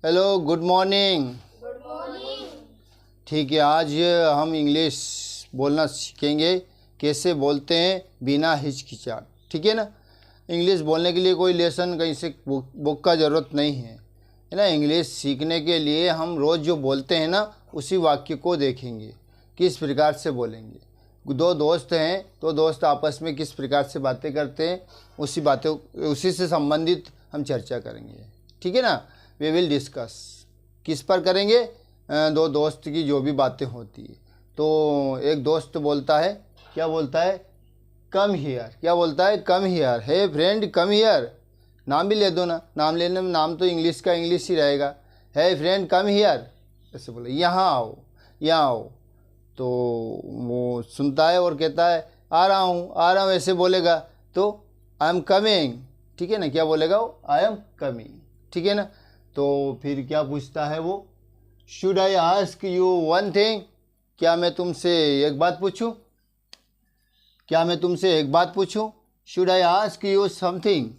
Hello, good morning. ठीक है, आज हम इंग्लिश बोलना सीखेंगे, कैसे बोलते हैं बिना हिचकिचाहट। ठीक है ना। इंग्लिश बोलने के लिए कोई लेसन कहीं से बुक का ज़रूरत नहीं है ना। इंग्लिश सीखने के लिए हम रोज़ जो बोलते हैं ना, उसी वाक्य को देखेंगे किस प्रकार से बोलेंगे। दो दोस्त हैं तो दोस्त आपस में किस प्रकार से बातें करते हैं, उसी से संबंधित हम चर्चा करेंगे। ठीक है ना। वी विल डिस्कस किस पर करेंगे, दो दोस्त की जो भी बातें होती है। तो एक दोस्त बोलता है, क्या बोलता है, कम हियर। क्या बोलता है, come here. Hey friend come here. नाम भी ले दो ना, नाम लेने में नाम तो इंग्लिश का इंग्लिश ही रहेगा। हे फ्रेंड कम हियर, ऐसे बोले, यहाँ आओ, यहाँ आओ। तो वो सुनता है और कहता है आ रहा हूँ, ऐसे बोलेगा तो आई एम कमिंग। ठीक है ना। क्या बोलेगा वो, आई एम कमिंग। ठीक है ना। तो फिर क्या पूछता है वो, should I ask you one thing. क्या मैं तुमसे एक बात पूछूं, क्या मैं तुमसे एक बात पूछूं। Should I ask you something,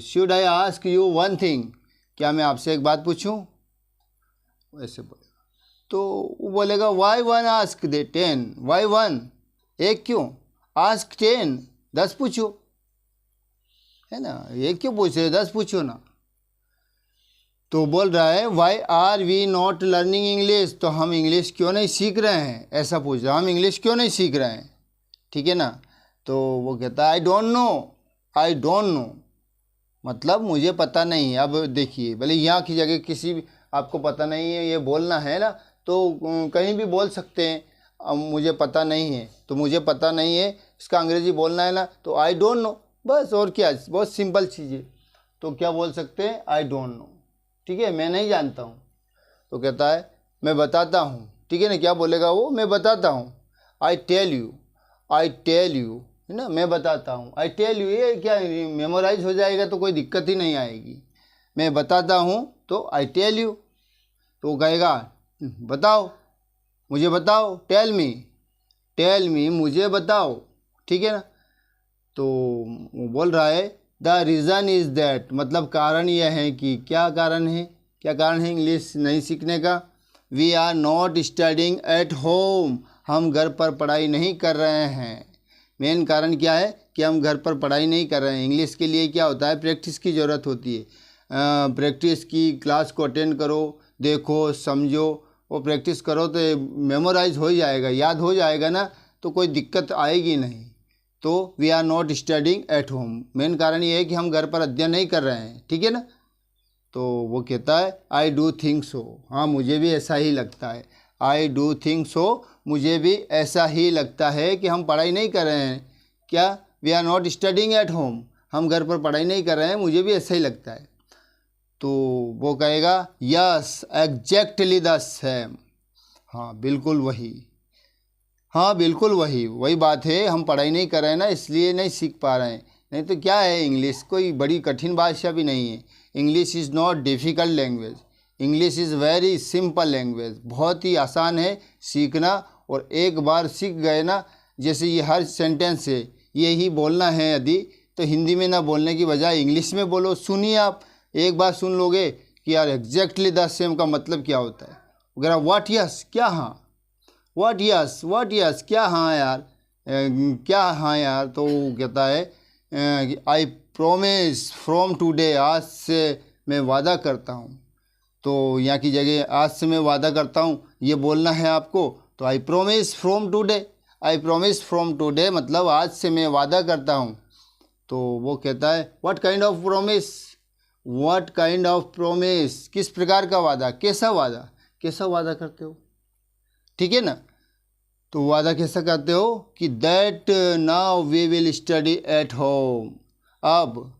should I ask you one thing. क्या मैं आपसे एक बात पूछूं, ऐसे बोलेगा। तो वो बोलेगा वाई वन आस्क दे 10, वाई वन, एक क्यों, आस्क 10, 10 पूछो, है ना। एक क्यों पूछे, 10 पूछो ना। तो बोल रहा है why are we not learning English. तो हम इंग्लिश क्यों नहीं सीख रहे हैं, ऐसा पूछ रहा है, हम इंग्लिश क्यों नहीं सीख रहे हैं। ठीक है ना। तो वो कहता है I don't know, I don't know, मतलब मुझे पता नहीं है। अब देखिए, भले यहाँ की जगह किसी भी आपको पता नहीं है ये बोलना है ना, तो कहीं भी बोल सकते हैं। अब मुझे पता नहीं है, तो मुझे पता नहीं है इसका अंग्रेजी बोलना है ना, तो आई डोंट नो, बस। और क्या, बहुत सिंपल चीज़ है। तो क्या बोल सकते हैं, आई डोंट नो। ठीक है, मैं नहीं जानता हूँ। तो कहता है मैं बताता हूँ। ठीक है ना। क्या बोलेगा वो, मैं बताता हूँ, I tell you, I tell you, है ना, मैं बताता हूँ, आई टेल यू। ये क्या मेमोराइज हो जाएगा तो कोई दिक्कत ही नहीं आएगी। मैं बताता हूँ तो आई टेल यू। तो वो कहेगा बताओ, मुझे बताओ, टेल मी, टेल मी, मुझे बताओ। ठीक है ना। तो वो बोल रहा है द रीज़न इज़ दैट, मतलब कारण यह है कि, क्या कारण है, क्या कारण है इंग्लिश नहीं सीखने का। We are not studying at home, हम घर पर पढ़ाई नहीं कर रहे हैं। मेन कारण क्या है कि हम घर पर पढ़ाई नहीं कर रहे हैं। इंग्लिश के लिए क्या होता है, प्रैक्टिस की ज़रूरत होती है। प्रैक्टिस की, क्लास को अटेंड करो, देखो, समझो, वो प्रैक्टिस करो तो मेमोराइज हो जाएगा, याद हो जाएगा ना, तो कोई दिक्कत आएगी नहीं। तो we are not studying at home, main कारण ये है कि हम घर पर अध्ययन नहीं कर रहे हैं। ठीक है ना। तो वो कहता है आई डू थिंक सो, हाँ मुझे भी ऐसा ही लगता है। आई डू थिंक सो, मुझे भी ऐसा ही लगता है कि हम पढ़ाई नहीं कर रहे हैं। क्या, we are not studying at home, हम घर पर पढ़ाई नहीं कर रहे हैं, मुझे भी ऐसा ही लगता है। तो वो कहेगा यस एग्जैक्टली द सेम, हाँ बिल्कुल वही, हाँ बिल्कुल वही, वही बात है। हम पढ़ाई नहीं कर रहे हैं ना, इसलिए नहीं सीख पा रहे हैं। नहीं तो क्या है, इंग्लिश कोई बड़ी कठिन भाषा भी नहीं है। English is not difficult language, English is very simple language. बहुत ही आसान है सीखना, और एक बार सीख गए ना, जैसे ये हर सेंटेंस है यही बोलना है यदि, तो हिंदी में ना बोलने की बजाय इंग्लिश में बोलो। सुनिए, आप एक बार सुन लोगे कि यार एग्जैक्टली द सेम का मतलब क्या होता है वगैरह। व्हाट यस, क्या हाँ, व्हाट यस, व्हाट यस, क्या हाँ यार, क्या हाँ यार। तो वो कहता है आई प्रोमिस फ्रॉम टुडे, आज से मैं वादा करता हूँ। तो यहाँ की जगह आज से मैं वादा करता हूँ ये बोलना है आपको। तो I promise from today, I promise from today मतलब आज से मैं वादा करता हूँ। तो वो कहता है what kind of promise, what kind of promise, किस प्रकार का वादा, कैसा वादा, कैसा वादा करते हो। ठीक है ना। तो वादा कैसा करते हो कि that now we will study at home. अब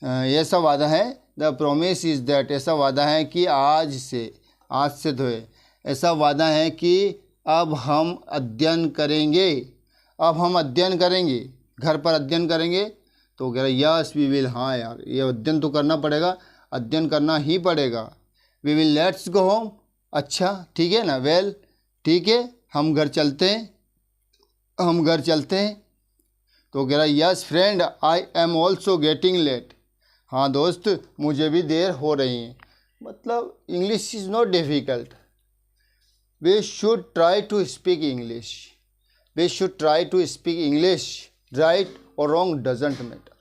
ऐसा वादा है, द प्रोमिस इज़ दैट, ऐसा वादा है कि आज से तो है, ऐसा वादा है कि अब हम अध्ययन करेंगे, अब हम अध्ययन करेंगे, घर पर अध्ययन करेंगे। तो कह रहा यस वी विल, हाँ यार ये अध्ययन तो करना पड़ेगा, अध्ययन करना ही पड़ेगा। We will let's go home, अच्छा ठीक है ना, वेल ठीक है, हम घर चलते हैं, हम घर चलते हैं। तो कह रहा yes friend I am also getting late, हाँ दोस्त मुझे भी देर हो रही है। मतलब English is not difficult, we should try to speak English, we should try to speak English, right और रॉन्ग डजेंट मैटर।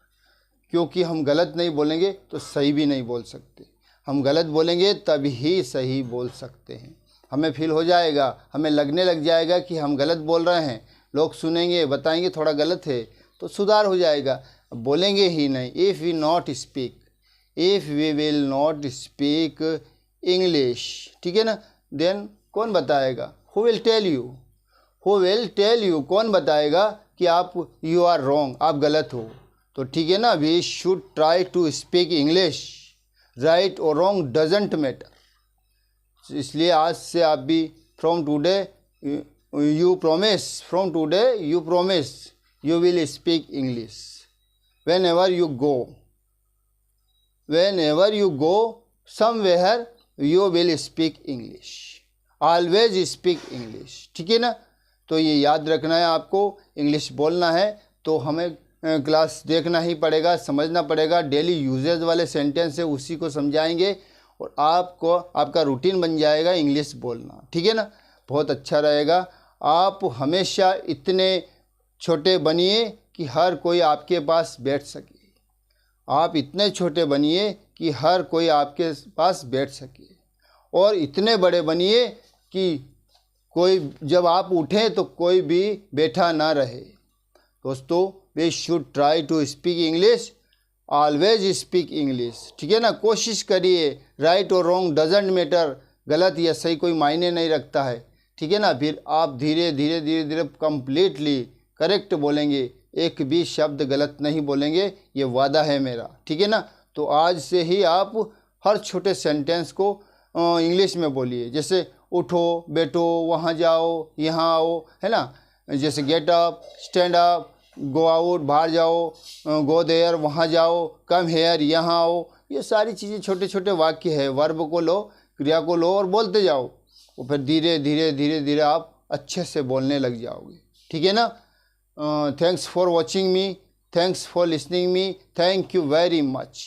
क्योंकि हम गलत नहीं बोलेंगे तो सही भी नहीं बोल सकते, हम गलत बोलेंगे तभी सही बोल सकते हैं। हमें फील हो जाएगा, हमें लगने लग जाएगा कि हम गलत बोल रहे हैं, लोग सुनेंगे, बताएंगे थोड़ा गलत है तो सुधार हो जाएगा, बोलेंगे ही नहीं। If we not speak, if we will not speak English, ठीक है ना, देन कौन बताएगा, who will tell you, who will tell you, कौन बताएगा कि आप यू आर रॉन्ग, आप गलत हो। तो ठीक है ना, we should try to speak English, right और रॉन्ग डजेंट मैटर। इसलिए आज से आप भी from today you promise, from today you promise you will speak English whenever you go, whenever you go somewhere you will speak English, always speak English, ठीक है ना। तो ये याद रखना है आपको, इंग्लिश बोलना है तो हमें क्लास देखना ही पड़ेगा, समझना पड़ेगा, डेली यूजेज वाले सेंटेंस है उसी को समझाएंगे और आपको आपका रूटीन बन जाएगा इंग्लिश बोलना, ठीक है ना, बहुत अच्छा रहेगा। आप हमेशा इतने छोटे बनिए कि हर कोई आपके पास बैठ सके, आप इतने छोटे बनिए कि हर कोई आपके पास बैठ सके, और इतने बड़े बनिए कि कोई जब आप उठें तो कोई भी बैठा ना रहे। दोस्तों, we should try to speak English, always speak English, ठीक है ना। कोशिश करिए, राइट और रॉन्ग डजेंट मैटर, गलत या सही कोई मायने नहीं रखता है, ठीक है ना। फिर आप धीरे धीरे धीरे धीरे कंप्लीटली करेक्ट बोलेंगे, एक भी शब्द गलत नहीं बोलेंगे, ये वादा है मेरा, ठीक है ना। तो आज से ही आप हर छोटे सेंटेंस को इंग्लिश में बोलिए, जैसे उठो, बैठो, वहाँ जाओ, यहाँ आओ, है ना। जैसे get up, stand up, go out, बाहर जाओ, गो देयर, वहाँ जाओ, कम हेयर, यहाँ आओ, ये सारी चीज़ें छोटे छोटे वाक्य है, वर्ब को लो, क्रिया को लो और बोलते जाओ, और फिर धीरे धीरे धीरे धीरे आप अच्छे से बोलने लग जाओगे, ठीक है ना। Thanks for watching me, thanks for listening me, thank you very much.